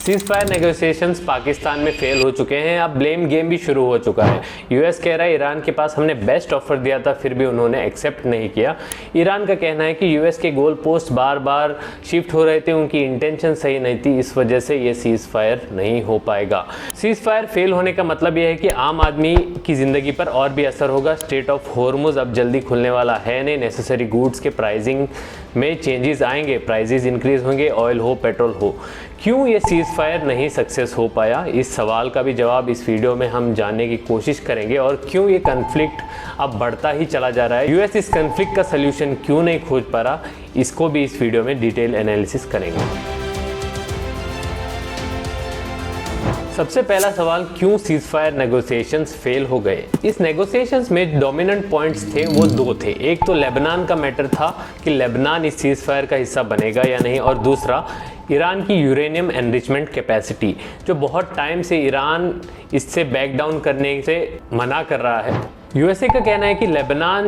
Cease fire negotiations Pakistan में fail हो चुके हैं। अब ब्लेम गेम भी शुरू हो चुका है। यूएस कह रहा है ईरान के पास हमने बेस्ट ऑफर दिया था, फिर भी उन्होंने एक्सेप्ट नहीं किया। ईरान का कहना है कि यूएस के गोल पोस्ट बार बार शिफ्ट हो रहे थे, उनकी इंटेंशन सही नहीं थी, इस वजह से ये सीज फायर नहीं हो पाएगा। सीज फायर फेल होने का मतलब यह है कि आम आदमी की ज़िंदगी पर और भी असर होगा। स्ट्रेट ऑफ हॉर्मुज अब जल्दी खुलने वाला है नहीं। नेसेसरी गुड्स के प्राइसिंग में चेंजेस आएंगे, प्राइसेस इंक्रीज होंगे, ऑयल हो पेट्रोल हो। क्यों ये सीज फायर नहीं सक्सेस हो पाया, इस सवाल का भी जवाब इस वीडियो में हम जानने की कोशिश करेंगे। और क्यों ये कन्फ्लिक्ट अब बढ़ता ही चला जा रहा है, यूएस इस कन्फ्लिक्ट का सल्यूशन क्यों नहीं खोज पा रहा, इसको भी इस वीडियो में डिटेल एनालिसिस करेंगे। सबसे पहला सवाल, क्यों सीज फायर नेगोशिएशंस फेल हो गए। इस नेगोशिएशंस में डोमिनेंट पॉइंट्स थे, वो दो थे। एक तो लेबनान का मैटर था कि लेबनान इस सीज फायर का हिस्सा बनेगा या नहीं, और दूसरा ईरान की यूरेनियम एनरिचमेंट कैपेसिटी, जो बहुत टाइम से ईरान इससे बैक डाउन करने से मना कर रहा है। यूएसए का कहना है कि लेबनान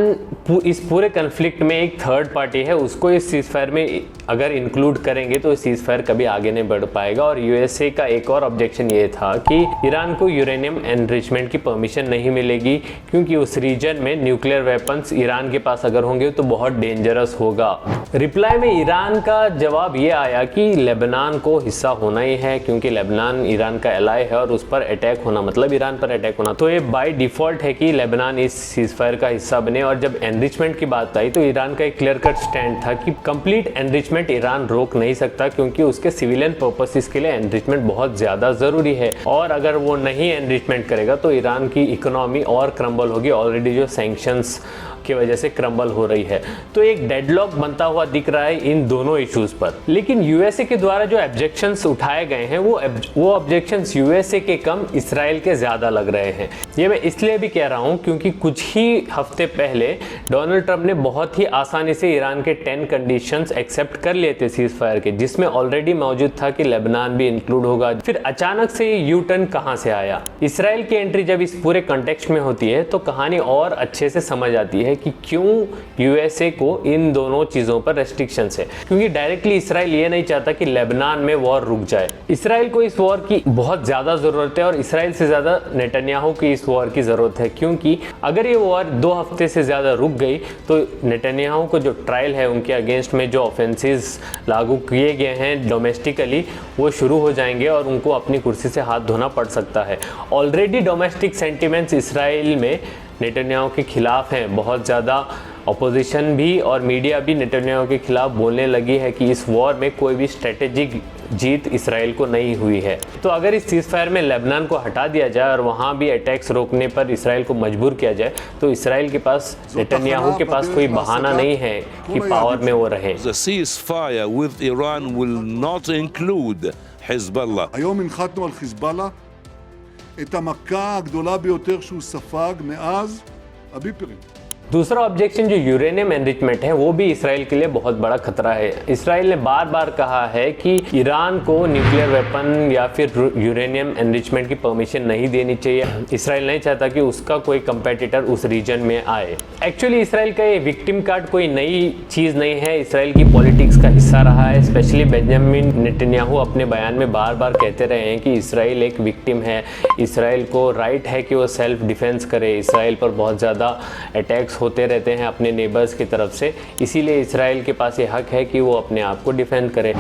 इस पूरे कन्फ्लिक्ट में एक थर्ड पार्टी है, उसको इस सीज फायर में अगर इंक्लूड करेंगे तो सीज फायर कभी आगे नहीं बढ़ पाएगा। और यूएसए का एक और ऑब्जेक्शन ये था कि ईरान को यूरेनियम एनरिचमेंट की परमिशन नहीं मिलेगी, क्योंकि उस रीजन में न्यूक्लियर वेपन्स ईरान के पास अगर होंगे तो बहुत डेंजरस होगा। रिप्लाई में ईरान का जवाब ये आया कि लेबनान को हिस्सा होना ही है, क्योंकि लेबनान ईरान का एलाय है और उस पर अटैक होना मतलब ईरान पर अटैक होना, तो ये बाय डिफॉल्ट है कि लेबनान इस सीज फायर का हिस्सा बने। और जब एनरिचमेंट की बात आई तो ईरान का एक क्लियर कट स्टैंड था कि कंप्लीट एनरिचमेंट ईरान रोक नहीं सकता, क्योंकि उसके सिविलियन पर्पसेस के लिए एनरिचमेंट बहुत ज़्यादा ज़रूरी है। और अगर वो नहीं एनरिचमेंट करेगा तो ईरान की इकोनॉमी और क्रम्बल होगी, ऑलरेडी जो सैंक्शंस की वजह से क्रम्बल हो रही है। तो एक डेडलॉक बनता हुआ दिख रहा है इन दोनों इश्यूज पर। लेकिन यूएसए के द्वारा जो ऑब्जेक्शंस उठाए गए हैं वो ऑब्जेक्शंस यूएसए के कम इजराइल के ज़्यादा लग रहे हैं। ये मैं इसलिए भी कह रहा हूँ क्योंकि कुछ ही हफ्ते पहले डोनाल्ड ट्रंप ने बहुत ही आसानी से ईरान के 10 कंडीशंस एक्सेप्ट कर लिए थे सीज फायर के, जिसमें ऑलरेडी मौजूद था कि लेबनान भी इंक्लूड होगा। फिर अचानक से यू टर्न कहाँ से आया। इसराइल की एंट्री जब इस पूरे कंटेक्स्ट में होती है तो कहानी और अच्छे से समझ आती है कि क्यों यूएसए को इन दोनों चीज़ों पर रेस्ट्रिक्शंस है। क्योंकि डायरेक्टली इसराइल ये नहीं चाहता कि लेबनान में वॉर रुक जाए। इसराइल को इस वॉर की बहुत ज़्यादा ज़रूरत है और इसराइल से ज़्यादा नेतन्याहू की इस वॉर की ज़रूरत है, क्योंकि अगर ये वॉर 2 हफ्ते से ज़्यादा रुक गई तो नेतन्याहू को जो ट्रायल है, उनके अगेंस्ट में जो ऑफेंसेस लागू किए गए हैं डोमेस्टिकली, वो शुरू हो जाएंगे और उनको अपनी कुर्सी से हाथ धोना पड़ सकता है। ऑलरेडी डोमेस्टिक सेंटिमेंट्स इसराइल में नेतन्याहू के खिलाफ हैं, बहुत ज़्यादा अपोजिशन भी और मीडिया भी नेतन्याहू के खिलाफ बोलने लगी है कि इस वॉर में कोई भी स्ट्रेटेजिक जीत इसराइल को नहीं हुई है। तो अगर इस सीज फायर में लेबनान को हटा दिया जाए और वहाँ भी अटैक्स रोकने पर इसराइल को मजबूर किया जाए तो इसराइल के पास, नेतन्याहू के पास कोई बहाना नहीं है कि पावर में वो रहे। The ceasefire with Iran will not include Hezbollah. היום הנחתנו על חיזבאללה את המכה הגדולה ביותר שהוא ספג מאז הביפרים. दूसरा ऑब्जेक्शन जो यूरेनियम एनरिचमेंट है, वो भी इसराइल के लिए बहुत बड़ा खतरा है। इसराइल ने बार बार कहा है कि ईरान को न्यूक्लियर वेपन या फिर यूरेनियम एनरिचमेंट की परमिशन नहीं देनी चाहिए। इसराइल नहीं चाहता कि उसका कोई कंपेटिटर उस रीजन में आए। एक्चुअली इसराइल का ये विक्टिम कार्ड कोई नई चीज़ नहीं है, इसराइल की पॉलिटिक्स का हिस्सा रहा है। स्पेशली बेंजामिन नेतन्याहू अपने बयान में बार बार कहते रहे हैं कि इसराइल एक विक्टिम है, इसराइल को राइट है कि वो सेल्फ डिफेंस करे। इसराइल पर बहुत ज़्यादा अटैक्स होते रहते हैं अपने नेबर्स की तरफ से, इसीलिए इसराइल के पास ये हक है कि वो अपने आप को डिफेंड करे।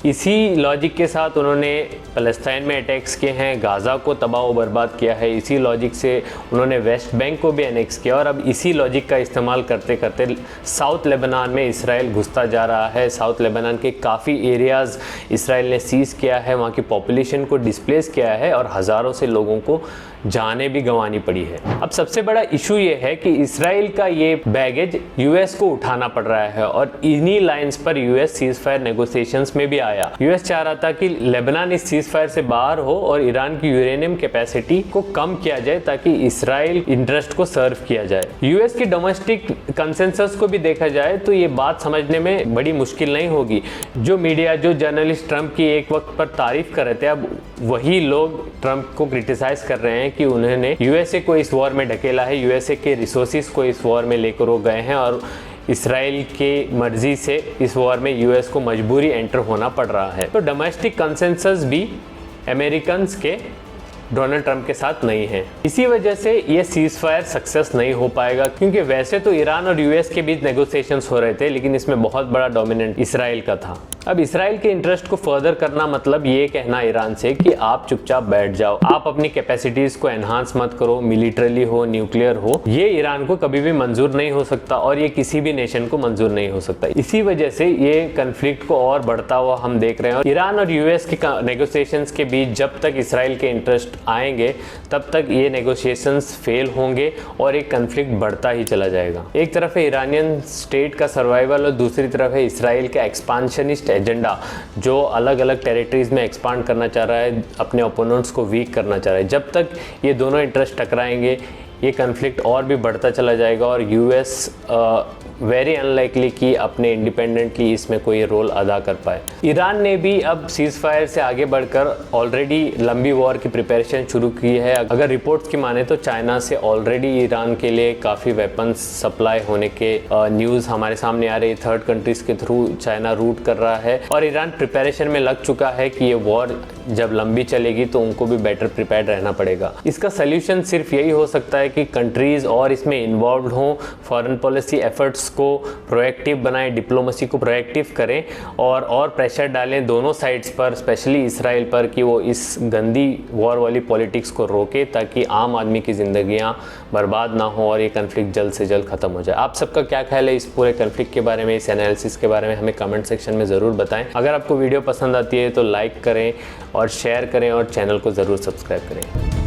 इसी लॉजिक के साथ उन्होंने फ़लस्तीन में अटैक्स किए हैं, गाज़ा को तबाह व बर्बाद किया है। इसी लॉजिक से उन्होंने वेस्ट बैंक को भी एनेक्स किया और अब इसी लॉजिक का इस्तेमाल करते करते साउथ लेबनान में इसराइल घुसता जा रहा है। साउथ लेबनान के काफ़ी एरियाज़ इसराइल ने सीज़ किया है, वहाँ की पॉपुलेशन को डिस्प्लेस किया है और हज़ारों से लोगों को जाने भी गंवानी पड़ी है। अब सबसे बड़ा इशू ये है कि इसराइल का ये बैगेज यूएस को उठाना पड़ रहा है और इन्हीं लाइंस पर यूएस सीज फायर नेगोशिएशंस में भी आया। यूएस चाह रहा था कि लेबनान इस सीज फायर से बाहर हो और ईरान की यूरेनियम कैपेसिटी को कम किया जाए ताकि इसराइल इंटरेस्ट को सर्व किया जाए। यूएस की डोमेस्टिक कंसेंसस को भी देखा जाए तो ये बात समझने में बड़ी मुश्किल नहीं होगी। जो मीडिया, जो जर्नलिस्ट ट्रंप की एक वक्त पर तारीफ कर रहे थे, अब वही लोग ट्रंप को क्रिटिसाइज कर रहे हैं कि उन्होंने यूएसए को इस वॉर में ढकेला है, यूएसए के रिसोर्सेज को इस वॉर में लेकर वो गए हैं और इसराइल के मर्जी से इस वॉर में यूएस को मजबूरी एंटर होना पड़ रहा है। तो डोमेस्टिक कंसेंसस भी अमेरिकन के डोनाल्ड ट्रंप के साथ नहीं है। इसी वजह से ये सीज फायर सक्सेस नहीं हो पाएगा, क्योंकि वैसे तो ईरान और यूएस के बीच नेगोशिएशंस हो रहे थे, लेकिन इसमें बहुत बड़ा डोमिनेंट इसराइल का था। अब इसराइल के इंटरेस्ट को फर्दर करना मतलब ये कहना ईरान से कि आप चुपचाप बैठ जाओ, आप अपनी कैपेसिटीज को एनहांस मत करो, मिलिटरली हो, न्यूक्लियर हो। ये ईरान को कभी भी मंजूर नहीं हो सकता और ये किसी भी नेशन को मंजूर नहीं हो सकता। इसी वजह से ये कन्फ्लिक्ट को और बढ़ता हुआ हम देख रहे हैं। और ईरान और यूएस के नेगोशिएशंस के बीच जब तक इसराइल के इंटरेस्ट आएंगे तब तक ये नेगोशिएशंस फेल होंगे और एक कन्फ्लिक्ट बढ़ता ही चला जाएगा। एक तरफ है ईरानियन स्टेट का सर्वाइवल और दूसरी तरफ है इसराइल का एक्सपांशनिस्ट एजेंडा, जो अलग अलग टेरिटरीज में एक्सपांड करना चाह रहा है, अपने ओपोनेंट्स को वीक करना चाह रहा है। जब तक ये दोनों इंटरेस्ट टकराएंगे ये कन्फ्लिक्ट और भी बढ़ता चला जाएगा और यूएस वेरी अनलाइकली कि अपने इंडिपेंडेंटली इसमें कोई रोल अदा कर पाए। ईरान ने भी अब सीज फायर से आगे बढ़कर ऑलरेडी लंबी वॉर की प्रिपरेशन शुरू की है। अगर रिपोर्ट्स की माने तो चाइना से ऑलरेडी ईरान के लिए काफ़ी वेपन्स सप्लाई होने के न्यूज़ हमारे सामने आ रही है। थर्ड कंट्रीज के थ्रू चाइना रूट कर रहा है और ईरान प्रिपरेशन में लग चुका है कि ये वॉर जब लंबी चलेगी तो उनको भी बेटर प्रिपेयर्ड रहना पड़ेगा। इसका सोल्यूशन सिर्फ यही हो सकता है कि कंट्रीज और इसमें इन्वॉल्व हों, फॉरेन पॉलिसी एफर्ट्स को प्रोएक्टिव बनाएं, डिप्लोमेसी को प्रोएक्टिव करें और प्रेशर डालें दोनों साइड्स पर, स्पेशली इसराइल पर, कि वो इस गंदी वॉर वाली पॉलिटिक्स को रोके ताकि आम आदमी की ज़िंदगियां बर्बाद ना हो और ये कन्फ्लिक्ट जल्द से जल्द ख़त्म हो जाए। आप सबका क्या ख्याल है इस पूरे कन्फ्लिक्ट के बारे में, इस एनालिसिस के बारे में? हमें कमेंट सेक्शन में ज़रूर बताएं। अगर आपको वीडियो पसंद आती है तो लाइक करें और शेयर करें और चैनल को ज़रूर सब्सक्राइब करें।